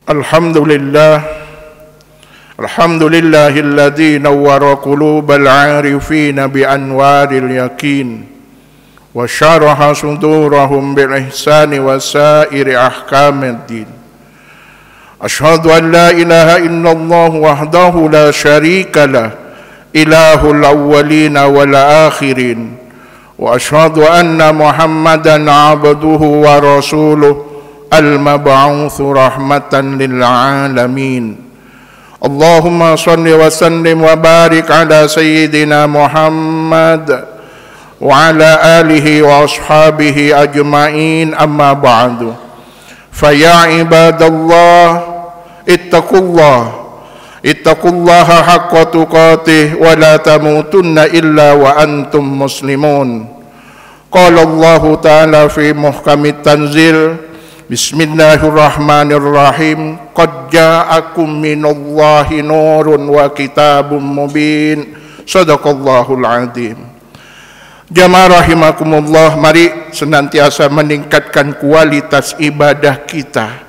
Alhamdulillah, alhamdulillahilladzi nawwara qulubal 'arifina bi anwaril yakin wa syaraha sudurahum bil ihsani wa sairi ahkamiddin. Asyhadu an la ilaha illallah wahdahu la syarika lah, ilahul awwalina wal akhirin, wa asyhadu anna Muhammadan 'abduhu wa rasuluh al-mab'utsu rahmatan lil alamin. Allahumma shalli wa sallim wa barik ala sayyidina Muhammad wa ala alihi wa ashabihi ajma'in, amma ba'du. Fa ya ibadallah ittaqullaha haqqa tuqatih wa la tamutunna illa wa antum muslimun. Qala Allah ta'ala fi muhkamit tanzil, Bismillahirrahmanirrahim. Qad ja'akum minallahi nurun wa kitabun mubin. Shadaqallahul azim. Jamaah rahimakumullah, mari senantiasa meningkatkan kualitas ibadah kita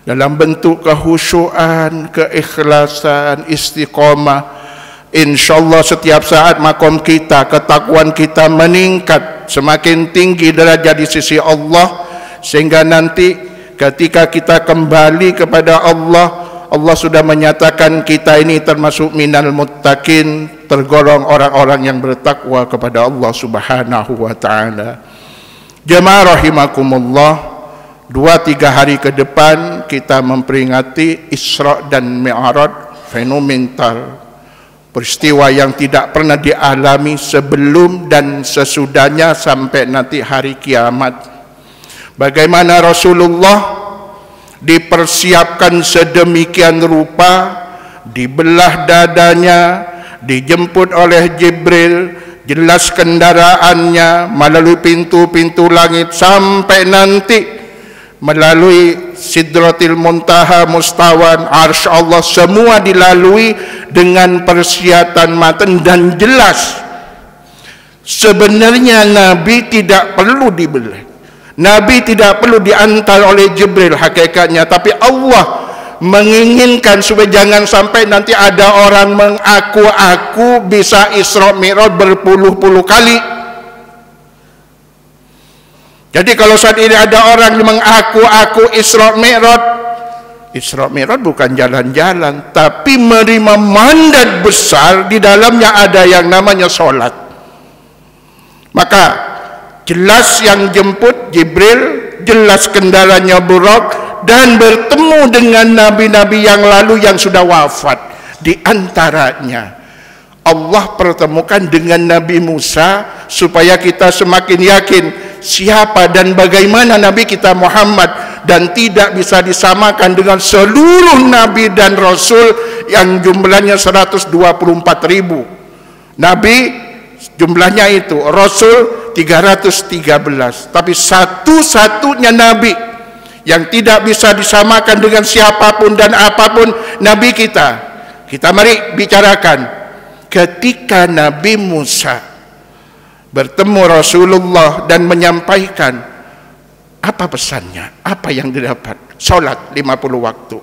dalam bentuk kehusyuan, keikhlasan, istiqomah. Insyaallah setiap saat makom kita, ketakwaan kita meningkat, semakin tinggi derajat di sisi Allah, sehingga nanti ketika kita kembali kepada Allah, Allah sudah menyatakan kita ini termasuk minal muttaqin, tergolong orang-orang yang bertakwa kepada Allah Subhanahu wa taala. Jemaah rahimakumullah, 2-3 hari ke depan kita memperingati Isra dan Mi'raj, fenomenal, peristiwa yang tidak pernah dialami sebelum dan sesudahnya sampai nanti hari kiamat. Bagaimana Rasulullah dipersiapkan sedemikian rupa, dibelah dadanya, dijemput oleh Jibril, jelas kendaraannya melalui pintu-pintu langit sampai nanti melalui Sidratil Muntaha, Mustawan, Arsy Allah, semua dilalui dengan persiapan matang dan jelas. Sebenarnya Nabi tidak perlu dibelah, Nabi tidak perlu diantar oleh Jibril hakikatnya, tapi Allah menginginkan supaya jangan sampai nanti ada orang mengaku-aku bisa Isra Mi'raj berpuluh-puluh kali. Jadi kalau saat ini ada orang yang mengaku-aku Isra Mi'raj bukan jalan-jalan, tapi menerima mandat besar, di dalamnya ada yang namanya sholat. Maka jelas yang jemput Jibril, jelas kendalanya Buraq, dan bertemu dengan nabi-nabi yang lalu yang sudah wafat. Di antaranya Allah pertemukan dengan Nabi Musa supaya kita semakin yakin siapa dan bagaimana Nabi kita Muhammad, dan tidak bisa disamakan dengan seluruh Nabi dan Rasul yang jumlahnya 124.000. Nabi jumlahnya itu, Rasul 313, tapi satu-satunya Nabi yang tidak bisa disamakan dengan siapapun dan apapun, Nabi kita. Kita mari bicarakan ketika Nabi Musa bertemu Rasulullah dan menyampaikan apa pesannya, apa yang didapat. Sholat 50 waktu.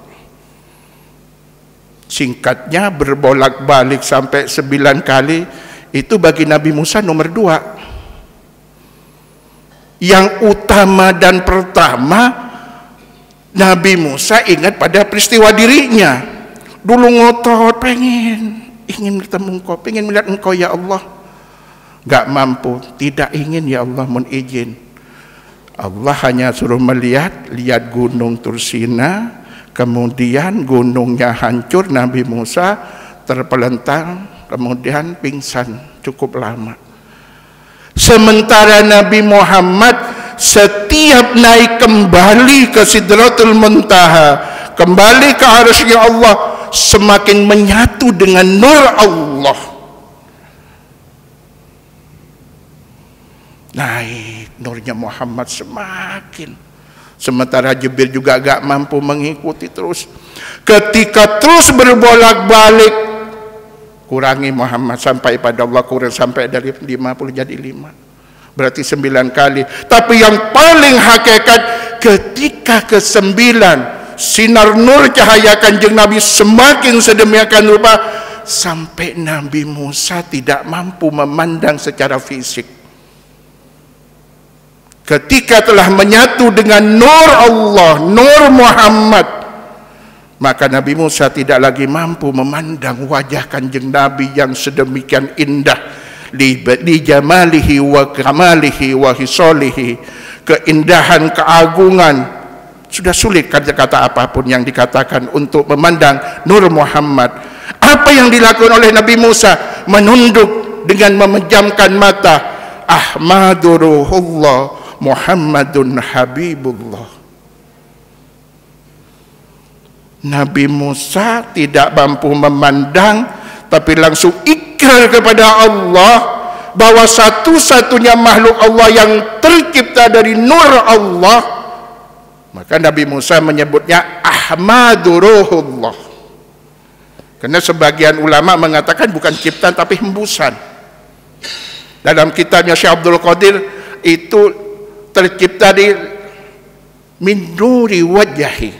Singkatnya berbolak-balik sampai 9 kali, itu bagi Nabi Musa nomor 2. Yang utama dan pertama, Nabi Musa ingat pada peristiwa dirinya. Dulu ngotot, ingin bertemu engkau, ingin melihat engkau ya Allah, gak mampu, tidak ingin ya Allah, mohon izin. Allah hanya suruh lihat gunung Tursina, kemudian gunungnya hancur, Nabi Musa terpelentang, kemudian pingsan cukup lama. Sementara Nabi Muhammad setiap naik kembali ke Sidratul Muntaha, kembali ke Arsy Allah, semakin menyatu dengan nur Allah. Naik nurnya Muhammad semakin. Sementara Jibril juga gak mampu mengikuti terus. Ketika terus berbolak-balik, kurangi Muhammad sampai pada Allah, kurang sampai dari 50 jadi 5. Berarti 9 kali. Tapi yang paling hakikat ketika ke-9 sinar nur cahaya Kanjeng Nabi semakin sedemikian rupa sampai Nabi Musa tidak mampu memandang secara fisik. Ketika telah menyatu dengan nur Allah, nur Muhammad, maka Nabi Musa tidak lagi mampu memandang wajah Kanjeng Nabi yang sedemikian indah, li jamalihi wa kamalihi wa hisolihi, keindahan, keagungan. Sudah sulit kata-kata apapun yang dikatakan untuk memandang nur Muhammad. Apa yang dilakukan oleh Nabi Musa? Menunduk dengan memejamkan mata. Ahmadu Ruhullah Muhammadun Habibullah. Nabi Musa tidak mampu memandang, tapi langsung ikrar kepada Allah bahwa satu-satunya makhluk Allah yang tercipta dari nur Allah. Maka Nabi Musa menyebutnya Ahmadu Ruhullah. Karena sebagian ulama mengatakan bukan ciptaan tapi hembusan. Dalam kitabnya Syekh Abdul Qadir itu tercipta di min nuri wajhi.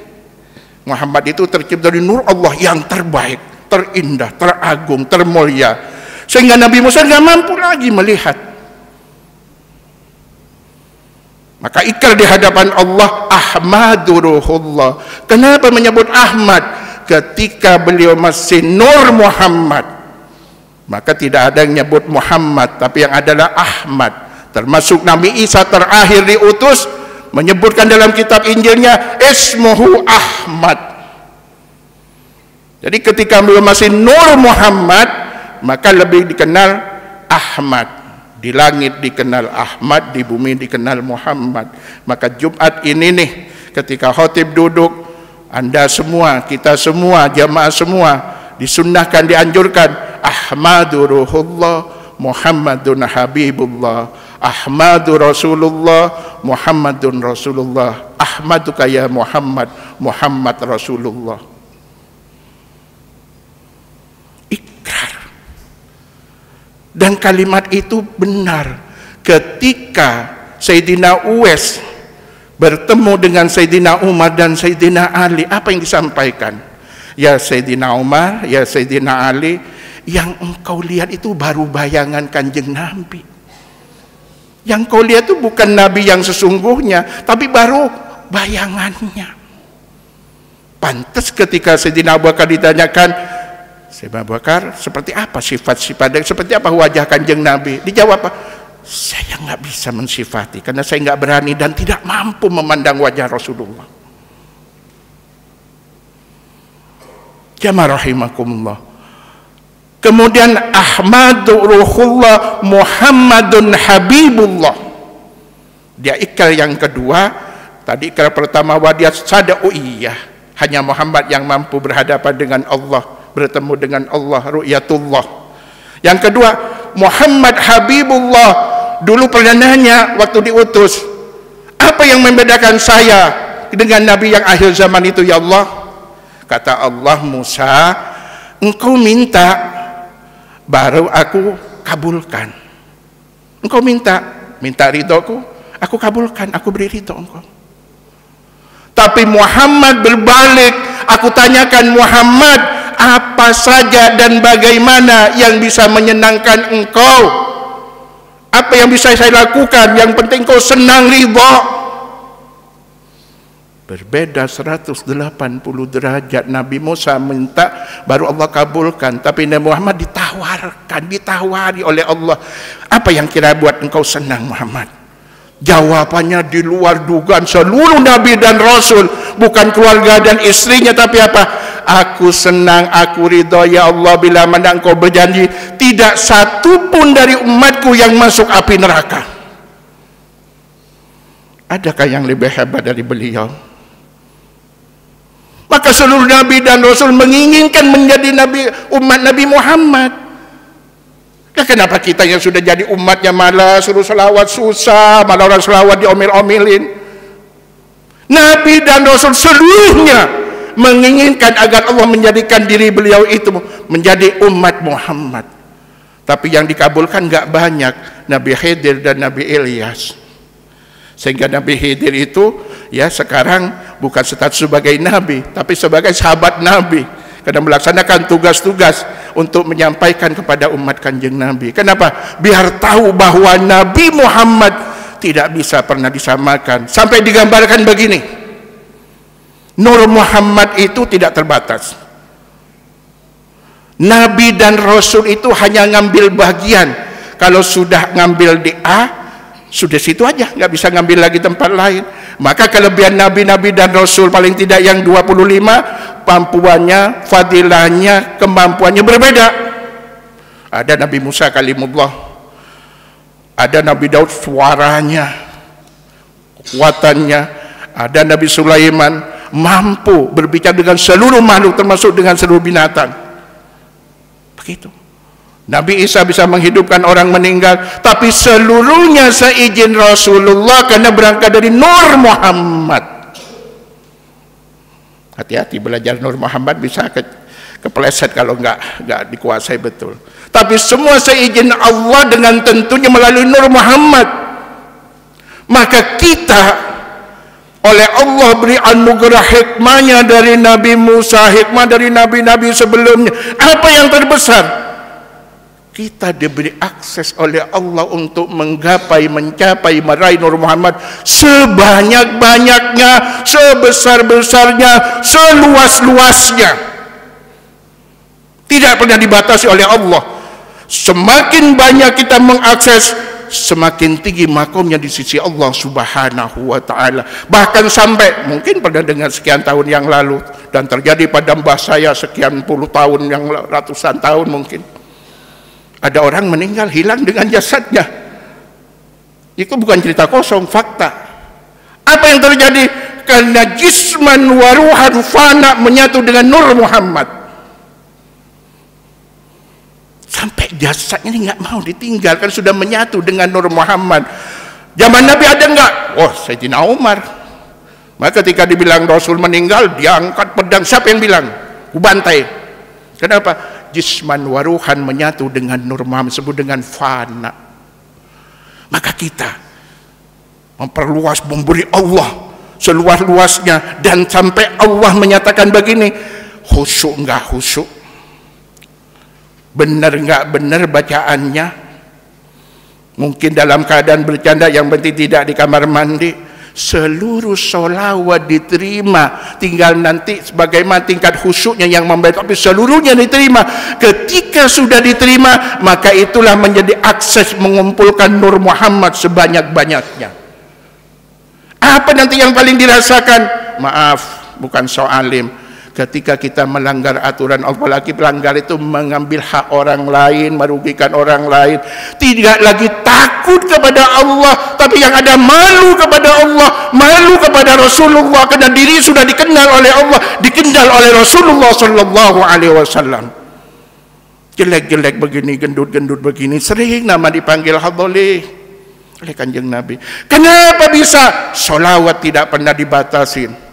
Muhammad itu tercipta dari nur Allah yang terbaik, terindah, teragung, termulia, sehingga Nabi Musa tidak mampu lagi melihat. Maka ikrar di hadapan Allah, Ahmadu Ruhullah. Kenapa menyebut Ahmad? Ketika beliau masih nur Muhammad, maka tidak ada yang nyebut Muhammad, tapi yang adalah Ahmad. Termasuk Nabi Isa terakhir diutus menyebutkan dalam kitab Injilnya ismuhu Ahmad. Jadi ketika beliau masih nur Muhammad, maka lebih dikenal Ahmad. Di langit dikenal Ahmad, di bumi dikenal Muhammad. Maka Jumat ini nih, ketika khotib duduk, Anda semua, kita semua, jamaah semua disunnahkan, dianjurkan Ahmadu Ruhullah Muhammadun Habibullah, Ahmadu Rasulullah Muhammadun Rasulullah, Ahmaduka ya Muhammad, Muhammad Rasulullah. Ikrar. Dan kalimat itu benar. Ketika Sayyidina Uwais bertemu dengan Sayyidina Umar dan Sayyidina Ali, apa yang disampaikan? Ya Sayyidina Umar, ya Sayyidina Ali, yang engkau lihat itu baru bayangan Kanjeng Nabi. Yang kau lihat itu bukan Nabi yang sesungguhnya, tapi baru bayangannya. Pantas ketika Sayyidina Abu Bakar ditanyakan, Sayyidina Abu Bakar, seperti apa sifat-sifat, seperti apa wajah Kanjeng Nabi? Dijawab, saya nggak bisa mensifati karena saya nggak berani dan tidak mampu memandang wajah Rasulullah. Jamaah rahimakumullah. Kemudian Ahmadu Ruhullah Muhammadun Habibullah. Dia ikrar yang kedua. Tadi ikrar pertama wadiyat sada'u'iyah, hanya Muhammad yang mampu berhadapan dengan Allah, bertemu dengan Allah, ru'yatullah. Yang kedua Muhammad Habibullah. Dulu pernah nanya waktu diutus, apa yang membedakan saya dengan Nabi yang akhir zaman itu ya Allah? Kata Allah, Musa, engkau minta baru aku kabulkan. Engkau minta ridhoku, aku kabulkan, aku beri ridho engkau. Tapi Muhammad berbalik, aku tanyakan Muhammad, apa saja dan bagaimana yang bisa menyenangkan engkau? Apa yang bisa saya lakukan? Yang penting engkau senang, ridho. Berbeda 180 derajat. Nabi Musa minta baru Allah kabulkan, tapi Nabi Muhammad ditawari oleh Allah. Apa yang kira buat engkau senang Muhammad? Jawabannya di luar dugaan seluruh Nabi dan Rasul. Bukan keluarga dan istrinya, tapi apa? Aku senang, aku ridho ya Allah bila mana engkau berjanji tidak satu pun dari umatku yang masuk api neraka. Adakah yang lebih hebat dari beliau? Maka seluruh Nabi dan Rasul menginginkan menjadi umat Nabi Muhammad. Nah, kenapa kita yang sudah jadi umatnya malah suruh selawat susah, malah orang selawat diomel-omelin? Nabi dan Rasul seluruhnya menginginkan agar Allah menjadikan diri beliau itu menjadi umat Muhammad. Tapi yang dikabulkan nggak banyak, Nabi Khidir dan Nabi Ilyas. Sehingga Nabi Khidir itu ya sekarang bukan status sebagai nabi, tapi sebagai sahabat nabi, karena melaksanakan tugas-tugas untuk menyampaikan kepada umat kanjeng Nabi. Kenapa? Biar tahu bahwa Nabi Muhammad tidak bisa pernah disamakan. Sampai digambarkan begini, Nur Muhammad itu tidak terbatas. Nabi dan Rasul itu hanya ngambil bagian. Kalau sudah ngambil di A, sudah situ aja, nggak bisa ngambil lagi tempat lain. Maka kelebihan Nabi-Nabi dan Rasul paling tidak yang 25, kemampuannya, fadilahnya, kemampuannya berbeda. Ada Nabi Musa kalimullah, ada Nabi Daud suaranya, kekuatannya, ada Nabi Sulaiman mampu berbicara dengan seluruh makhluk termasuk dengan seluruh binatang. Begitu. Nabi Isa bisa menghidupkan orang meninggal, tapi seluruhnya seizin Rasulullah karena berangkat dari Nur Muhammad. Hati-hati belajar Nur Muhammad, bisa kepeleset kalau nggak dikuasai betul. Tapi semua seizin Allah dengan tentunya melalui Nur Muhammad. Maka kita oleh Allah beri anugerah hikmahnya dari Nabi Musa, hikmah dari nabi-nabi sebelumnya. Apa yang terbesar? Kita diberi akses oleh Allah untuk mencapai, meraih Nur Muhammad sebanyak-banyaknya, sebesar-besarnya, seluas-luasnya. Tidak pernah dibatasi oleh Allah. Semakin banyak kita mengakses, semakin tinggi makomnya di sisi Allah Subhanahu wa ta'ala. Bahkan sampai, mungkin pernah dengar sekian tahun yang lalu, dan terjadi pada mbah saya sekian puluh tahun, yang ratusan tahun mungkin, ada orang meninggal hilang dengan jasadnya. Itu bukan cerita kosong, fakta. Apa yang terjadi? Karena jisman waruhan fana menyatu dengan Nur Muhammad. Sampai jasadnya ini nggak mau ditinggalkan, sudah menyatu dengan Nur Muhammad. Zaman Nabi ada nggak? Oh, Sayyidina Umar. Maka ketika dibilang Rasul meninggal, dia angkat pedang. Siapa yang bilang? Kubantai. Kenapa? Jisman waruhan menyatu dengan Nur Muhammad, disebut dengan fana. Maka kita memperluas, memberi Allah seluas-luasnya, dan sampai Allah menyatakan begini, khusyuk nggak khusyuk, benar nggak benar bacaannya, mungkin dalam keadaan bercanda, yang penting tidak di kamar mandi, seluruh sholawat diterima. Tinggal nanti sebagaimana tingkat khusyuknya yang membaik, tapi seluruhnya diterima. Ketika sudah diterima, maka itulah menjadi akses mengumpulkan Nur Muhammad sebanyak-banyaknya. Apa nanti yang paling dirasakan? Maaf, bukan soalim. Ketika kita melanggar aturan Allah, apalagi pelanggar itu mengambil hak orang lain, merugikan orang lain, tidak lagi takut kepada Allah, tapi yang ada malu kepada Allah, malu kepada Rasulullah, karena diri sudah dikenal oleh Allah, dikenal oleh Rasulullah Sallallahu Alaihi Wasallam. Jelek-jelek begini, gendut-gendut begini, sering nama dipanggil hadoli oleh kanjeng Nabi. Kenapa bisa? Sholawat tidak pernah dibatasin.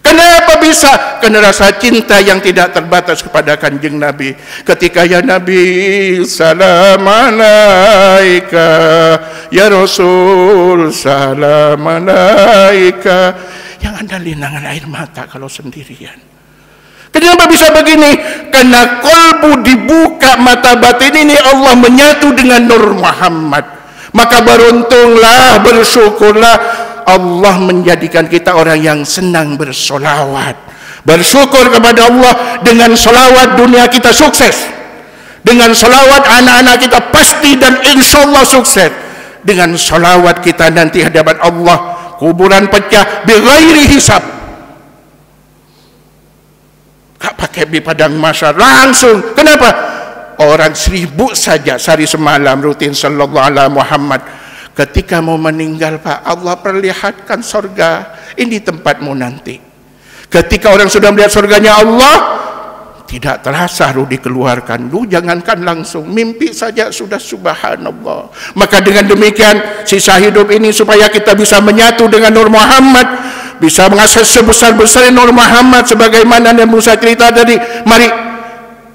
Kenapa bisa? Karena rasa cinta yang tidak terbatas kepada kanjeng Nabi. Ketika ya Nabi salam alaika, ya Rasul salam alaika, yang Anda linangan air mata kalau sendirian. Kenapa bisa begini? Karena kolbu dibuka, mata batin ini Allah menyatu dengan Nur Muhammad. Maka beruntunglah, bersyukurlah, Allah menjadikan kita orang yang senang bersolawat. Bersyukur kepada Allah. Dengan solawat dunia kita sukses. Dengan solawat anak-anak kita pasti dan insya Allah sukses. Dengan solawat kita nanti hadapan Allah, kuburan pecah bighairi hisab. Gak pakai di padang mahsyar, langsung. Kenapa? Orang 1000 saja sehari semalam rutin sallallahu alaihi Muhammad. Ketika mau meninggal, Pak, Allah perlihatkan surga, ini tempatmu nanti. Ketika orang sudah melihat surganya Allah, tidak terasa ruh dikeluarkan. Lu jangankan langsung, mimpi saja sudah subhanallah. Maka dengan demikian sisa hidup ini supaya kita bisa menyatu dengan Nur Muhammad, bisa mengakses sebesar-besarnya Nur Muhammad, sebagaimana yang Musa cerita tadi. Mari,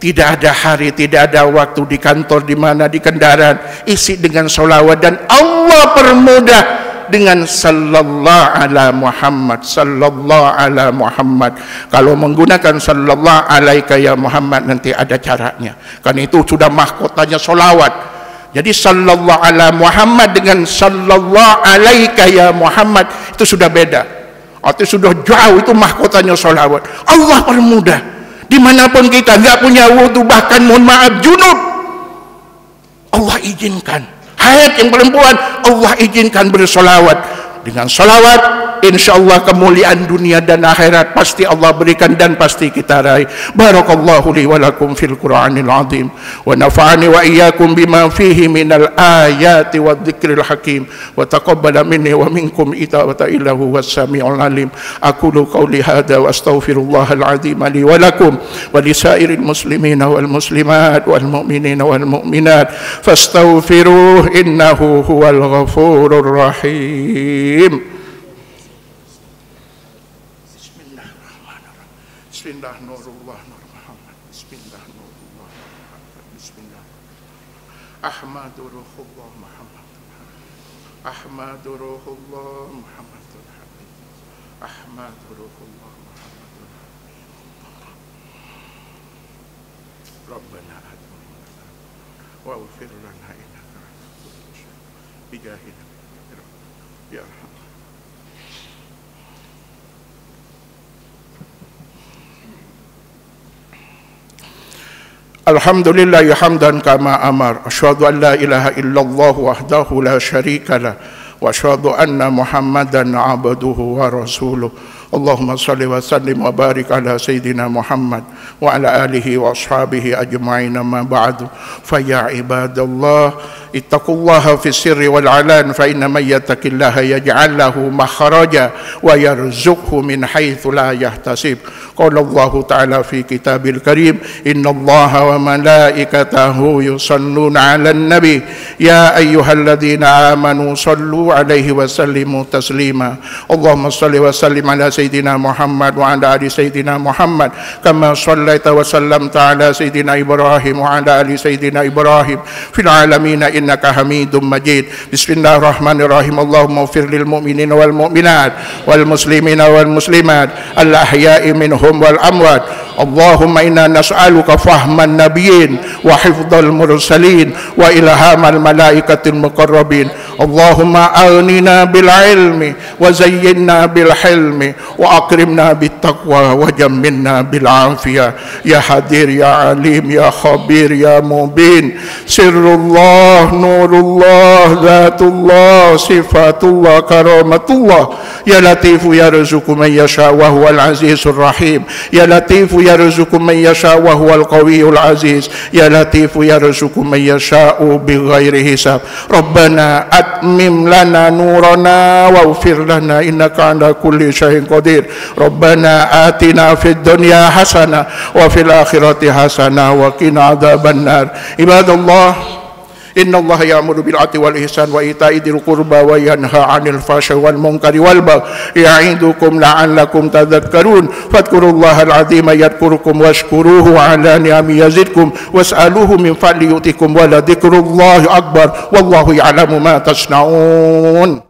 tidak ada hari, tidak ada waktu, di kantor, di mana, di kendaraan, isi dengan sholawat, dan Allah permudah dengan sallallahu ala Muhammad, sallallahu ala Muhammad. Kalau menggunakan sallallahu alaika ya Muhammad nanti ada caranya. Kan itu sudah mahkotanya solawat. Jadi sallallahu ala Muhammad dengan sallallahu alaika ya Muhammad itu sudah beda. Itu sudah jauh, itu mahkotanya solawat. Allah permudah. Dimanapun kita nggak punya wudu, bahkan mohon maaf junub, Allah izinkan. Haid yang perempuan, Allah izinkan bersolawat. Dengan solawat, insya Allah kemuliaan dunia dan akhirat pasti Allah berikan dan pasti kita raih. Barakallahu li wa lakum fil Qur'anil azim wa nafa'ani wa iyyakum bima fihi minal ayati wa dzikril hakim wa taqabbala minni wa minkum itawata illahu was samiul alim. Aqulu qawli hadza wa astaghfirullahal azim li wa lakum wa lisairil muslimina wal muslimat wal mu'minina wal mu'minat fastaghfiruhu innahu huwal ghafurur rahim. Bismillah nurullah nur Muhammad. Bismillah nurullah Muhammad. Bismillah. Ahmadu ruhullah Muhammad. Ahmadu ruhullah Muhammad. Ahmadu ruhullah Muhammad. Rabbana atina wa ighfir lana innaka ala kulli syai'in bijahina ya Rahman. Alhamdulillah hamdan kama amar. Asyhadu an la ilaha illallah wahdahu la syarika lah wa asyhadu anna Muhammadan abduhu wa rasuluh. Allahumma salli wa sallim wa barik ala sayyidina Muhammad wa ala alihi wa ashabihi ajma'in. Ma ba'du, fa ya ibadallah ittaqullaha fi sirri wal alan fa inna man yattaqillaha yaj'al lahu makhraja wa yarzuqhu min haitsu la yahtasib. Qala Allah ta'ala fi kitabil karim, innallaha wa malaikatahu yusalluna 'alan nabi ya ayyuhalladzina amanu sallu 'alaihi wa sallimu taslima. Allahumma salli wa sallim ala sayyidina Muhammad wa ala ali sayyidina Muhammad kama sallaita wa sallamta ala sayyidina Ibrahim wa ala ali sayyidina Ibrahim fil alamin innaka Hamidum Majid. Bismillahirrahmanirrahim. Allahumma ighfir lil mu'minina wal mu'minat wal muslimina wal muslimat al ahya'i minhum wal amwat. Allahumma inna nas'aluka fahman nabiyyin wa hifdzal mursalin wa ilhamal malaikatil muqarrabin. Allahumma aghnina bil ilmi wa zayyinna bil hilmi wa akrimna bit taqwa wa jammilna bil afiyah. Ya hadir ya alim ya khabir ya mubin, sirrullah nurullah zatullah sifatullah karamatullah. Ya latifu yarzuqu man yasha wa huwal azizur rahim. Ya latifu yarzuqu man yasha wa huwal qawiyul aziz. Ya latifu yarzuqu man yasha'u bighairi hisab. Rabbana atmim lana nurana waghfir lana innaka ala kulli syai'in qadir. Rabbana atina fid dunya hasanah wa fil akhirati hasanah wa qina adzabannar. Ibadallah, inna Allah ya'muru bil 'adli wal ihsan wa ita'i dzil qurba wa yanha 'anil fahsya'i wal munkari wal baghi ya'idukum la'allakum tadhakkarun. Fadhkurullahal 'azima yadhkurukum washkuruhu 'ala ni'amihi yazidkum was'aluhu min fadli yu'tikum wa la dzikrullahi akbar wallahu ya'lamu ma tasna'un.